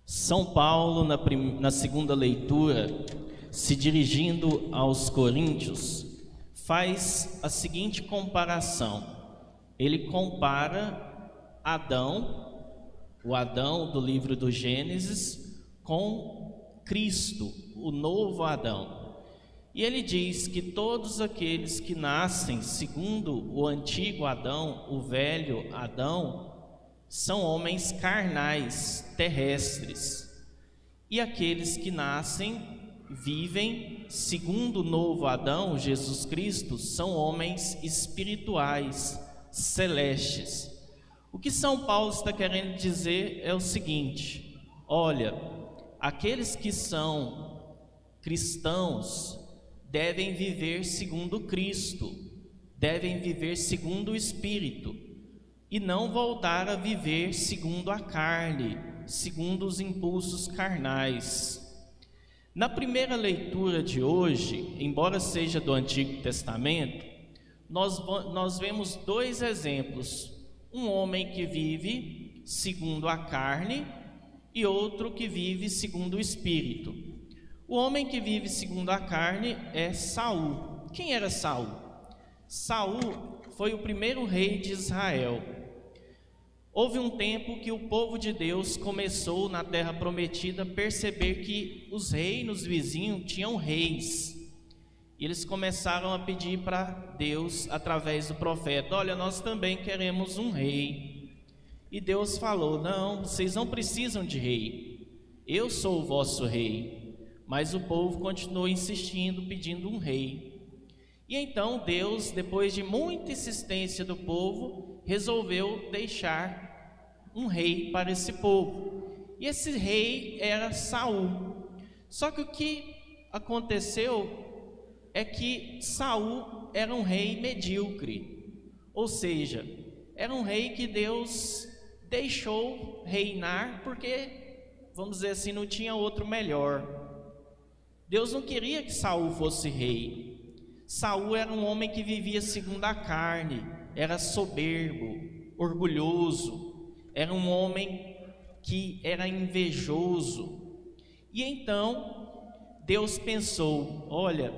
São Paulo, na segunda leitura, se dirigindo aos Coríntios, faz a seguinte comparação. Ele compara Adão, o Adão do livro do Gênesis, com Cristo, o novo Adão. E ele diz que todos aqueles que nascem segundo o antigo Adão, o velho Adão, são homens carnais, terrestres. E aqueles que nascem, vivem segundo o novo Adão, Jesus Cristo, são homens espirituais, celestes. O que São Paulo está querendo dizer é o seguinte: olha, aqueles que são cristãos devem viver segundo Cristo, devem viver segundo o Espírito, e não voltar a viver segundo a carne, segundo os impulsos carnais. Na primeira leitura de hoje, embora seja do Antigo Testamento, nós vemos dois exemplos: um homem que vive segundo a carne e outro que vive segundo o Espírito. O homem que vive segundo a carne é Saul. Quem era Saul? Saul foi o primeiro rei de Israel. Houve um tempo que o povo de Deus começou na terra prometida a perceber que os reinos vizinhos tinham reis. E eles começaram a pedir para Deus, através do profeta: olha, nós também queremos um rei. E Deus falou: não, vocês não precisam de rei, eu sou o vosso rei. Mas o povo continuou insistindo, pedindo um rei. E então Deus, depois de muita insistência do povo, resolveu deixar um rei para esse povo. E esse rei era Saul. Só que o que aconteceu é que Saul era um rei medíocre. Ou seja, era um rei que Deus deixou reinar porque, vamos dizer assim, não tinha outro melhor. Deus não queria que Saul fosse rei. Saul era um homem que vivia segundo a carne, era soberbo, orgulhoso, era um homem que era invejoso. E então Deus pensou: olha,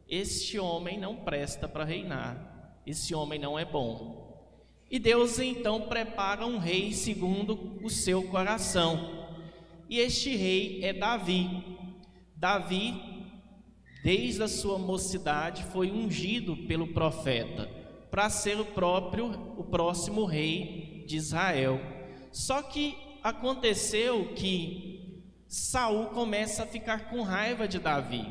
este homem não presta para reinar, esse homem não é bom. E Deus então prepara um rei segundo o seu coração. E este rei é Davi. Davi, desde a sua mocidade, foi ungido pelo profeta para ser o próximo rei de Israel. Só que aconteceu que Saul começa a ficar com raiva de Davi.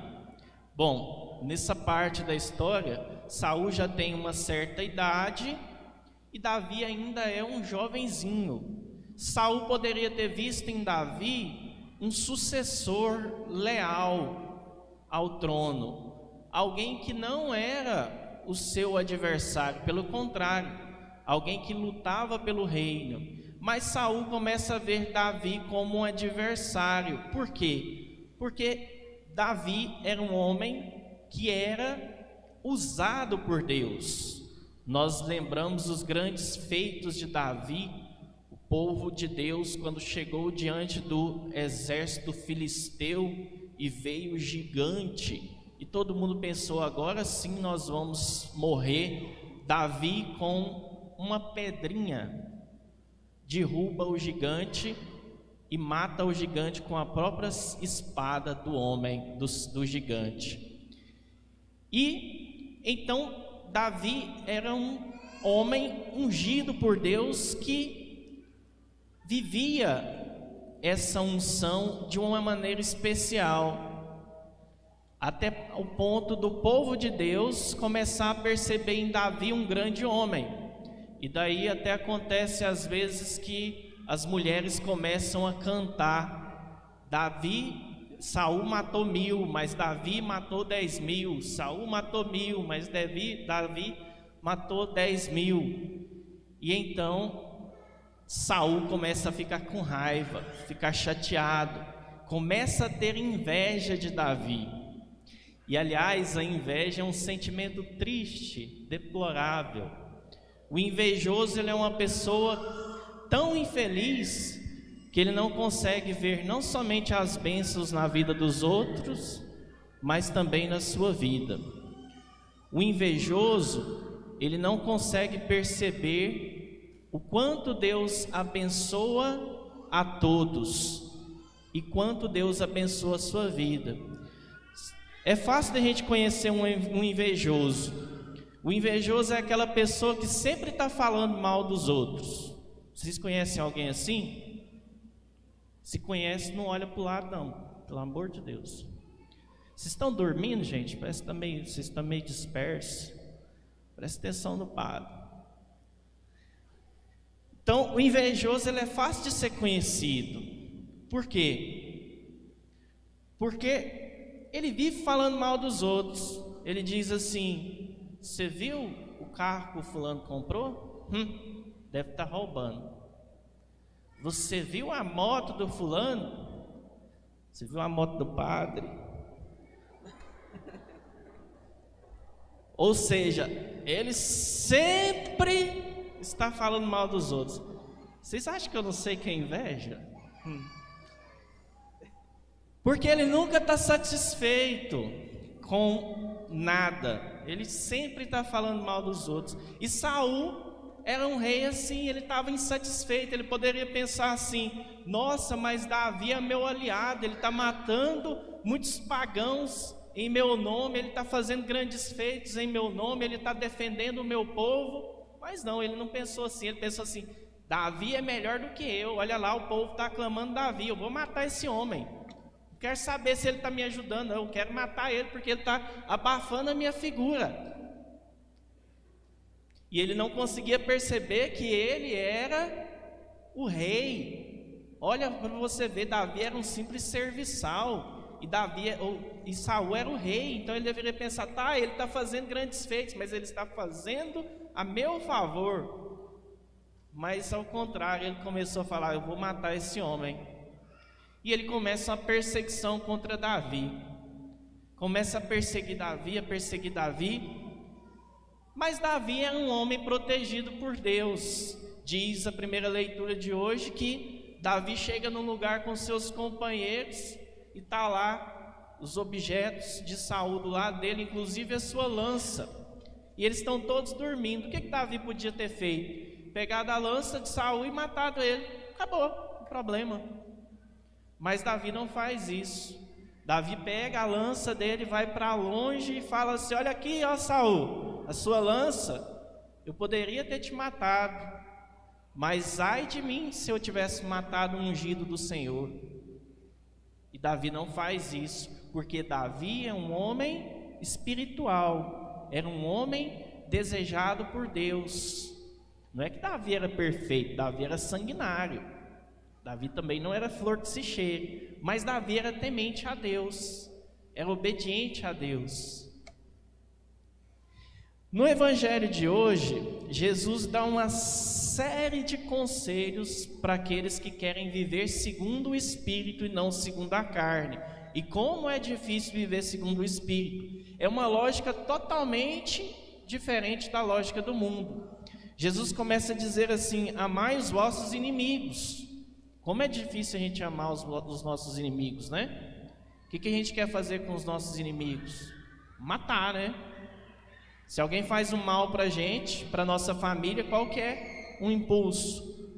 Bom, nessa parte da história, Saul já tem uma certa idade e Davi ainda é um jovenzinho. Saul poderia ter visto em Davi um sucessor leal ao trono, alguém que não era o seu adversário, pelo contrário, alguém que lutava pelo reino. Mas Saul começa a ver Davi como um adversário. Por quê? Porque Davi era um homem que era usado por Deus. Nós lembramos os grandes feitos de Davi. O povo de Deus, quando chegou diante do exército filisteu e veio o gigante, e todo mundo pensou: agora sim nós vamos morrer. Davi, com uma pedrinha, derruba o gigante e mata o gigante com a própria espada do homem, do gigante. E então Davi era um homem ungido por Deus que vivia essa unção de uma maneira especial, até o ponto do povo de Deus começar a perceber em Davi um grande homem. E daí até acontece às vezes que as mulheres começam a cantar: Saul matou 1000, mas Davi matou 10.000. Saul matou 1000, mas Davi matou 10.000. E então Saul começa a ficar com raiva, ficar chateado, começa a ter inveja de Davi. E aliás, a inveja é um sentimento triste, deplorável. O invejoso, ele é uma pessoa tão infeliz que ele não consegue ver não somente as bênçãos na vida dos outros, mas também na sua vida. O invejoso, ele não consegue perceber o quanto Deus abençoa a todos e quanto Deus abençoa a sua vida. É fácil de a gente conhecer um invejoso. O invejoso é aquela pessoa que sempre está falando mal dos outros. Vocês conhecem alguém assim? Se conhece, não olha para o lado não, pelo amor de Deus. Vocês estão dormindo, gente? Parece que vocês estão meio dispersos. Presta atenção no padre. Então, o invejoso, ele é fácil de ser conhecido. Por quê? Porque ele vive falando mal dos outros. Ele diz assim: você viu o carro que o fulano comprou? Deve estar roubando. Você viu a moto do fulano? Você viu a moto do padre? Ou seja, ele sempre está falando mal dos outros. Vocês acham que eu não sei quem é inveja? Porque ele nunca está satisfeito com nada. Ele sempre está falando mal dos outros. E Saul era um rei assim, ele estava insatisfeito. Ele poderia pensar assim: nossa, mas Davi é meu aliado, ele está matando muitos pagãos em meu nome, ele está fazendo grandes feitos em meu nome, ele está defendendo o meu povo. Mas não, ele não pensou assim. Ele pensou assim: Davi é melhor do que eu, olha lá, o povo está aclamando Davi, eu vou matar esse homem. Não quero saber se ele está me ajudando, não, eu quero matar ele porque ele está abafando a minha figura. E ele não conseguia perceber que ele era o rei. Olha para você ver, Davi era um simples serviçal e Saul era o rei. Então ele deveria pensar: tá, ele está fazendo grandes feitos, mas ele está fazendo a meu favor. Mas ao contrário, ele começou a falar: eu vou matar esse homem. E ele começa uma perseguição contra Davi. Começa a perseguir Davi. Mas Davi é um homem protegido por Deus. Diz a primeira leitura de hoje que Davi chega num lugar com seus companheiros e está lá os objetos de Saul do lado dele, inclusive a sua lança. E eles estão todos dormindo. O que Davi podia ter feito? Pegado a lança de Saul e matado ele. Acabou o problema. Mas Davi não faz isso. Davi pega a lança dele, vai para longe e fala assim: olha aqui, ó Saul, a sua lança, eu poderia ter te matado, mas ai de mim se eu tivesse matado um ungido do Senhor. E Davi não faz isso, porque Davi é um homem espiritual, era um homem desejado por Deus. Não é que Davi era perfeito, Davi era sanguinário, Davi também não era flor que se cheire, mas Davi era temente a Deus, era obediente a Deus. No evangelho de hoje, Jesus dá uma série de conselhos para aqueles que querem viver segundo o Espírito e não segundo a carne. E como é difícil viver segundo o Espírito. É uma lógica totalmente diferente da lógica do mundo. Jesus começa a dizer assim: amai os vossos inimigos. Como é difícil a gente amar os nossos inimigos, né? O que a gente quer fazer com os nossos inimigos? Matar, né? Se alguém faz um mal para a gente, para nossa família, qual que é um impulso?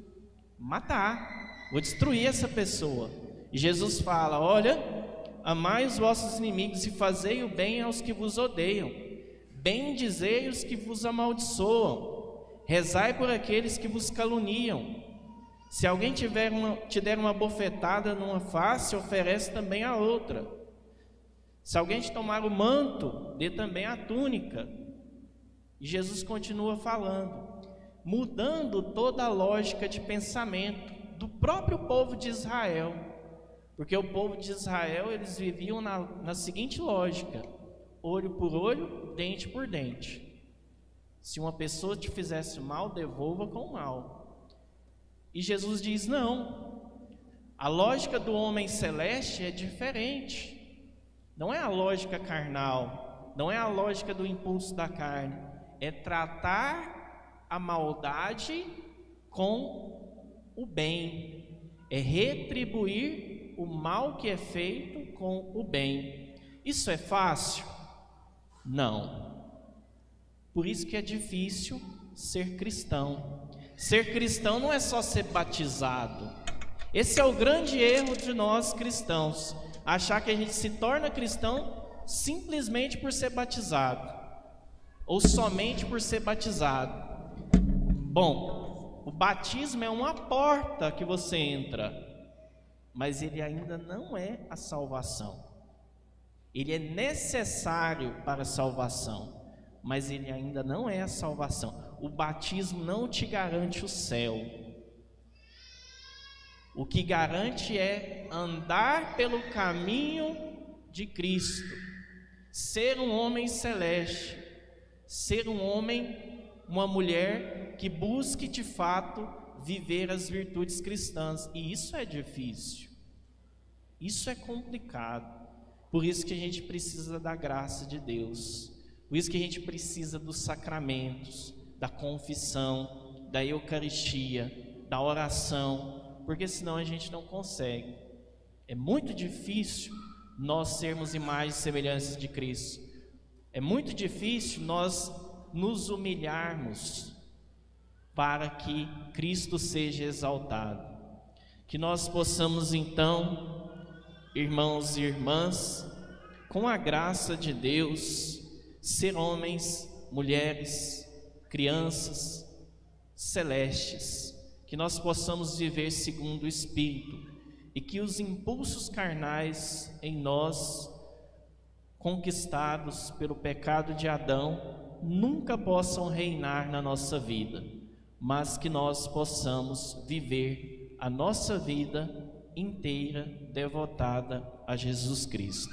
Matar, vou destruir essa pessoa. E Jesus fala: olha, amai os vossos inimigos e fazei o bem aos que vos odeiam, bendizei os que vos amaldiçoam, rezai por aqueles que vos caluniam. Se alguém te der uma bofetada numa face, oferece também a outra. Se alguém te tomar o manto, dê também a túnica. E Jesus continua falando, mudando toda a lógica de pensamento do próprio povo de Israel. Porque o povo de Israel, eles viviam na seguinte lógica: olho por olho, dente por dente. Se uma pessoa te fizesse mal, devolva com mal. E Jesus diz: não, a lógica do homem celeste é diferente. Não é a lógica carnal, não é a lógica do impulso da carne. É tratar a maldade com o bem. é retribuir o mal que é feito com o bem. Isso é fácil? Não. Por isso que é difícil ser cristão. Ser cristão não é só ser batizado. Esse é o grande erro de nós cristãos, achar que a gente se torna cristão simplesmente por ser batizado, ou somente por ser batizado. Bom, o batismo é uma porta que você entra, mas ele ainda não é a salvação. Ele é necessário para a salvação, mas ele ainda não é a salvação. O batismo não te garante o céu. O que garante é andar pelo caminho de Cristo, ser um homem celeste, ser um homem, uma mulher que busque de fato viver as virtudes cristãs. E isso é difícil, isso é complicado. Por isso que a gente precisa da graça de Deus, por isso que a gente precisa dos sacramentos, da confissão, da Eucaristia, da oração, porque senão a gente não consegue. É muito difícil nós sermos imagens e semelhanças de Cristo. É muito difícil nós nos humilharmos para que Cristo seja exaltado. Que nós possamos então, irmãos e irmãs, com a graça de Deus, ser homens, mulheres, crianças celestes, que nós possamos viver segundo o Espírito e que os impulsos carnais em nós, conquistados pelo pecado de Adão, nunca possam reinar na nossa vida, mas que nós possamos viver a nossa vida inteira devotada a Jesus Cristo.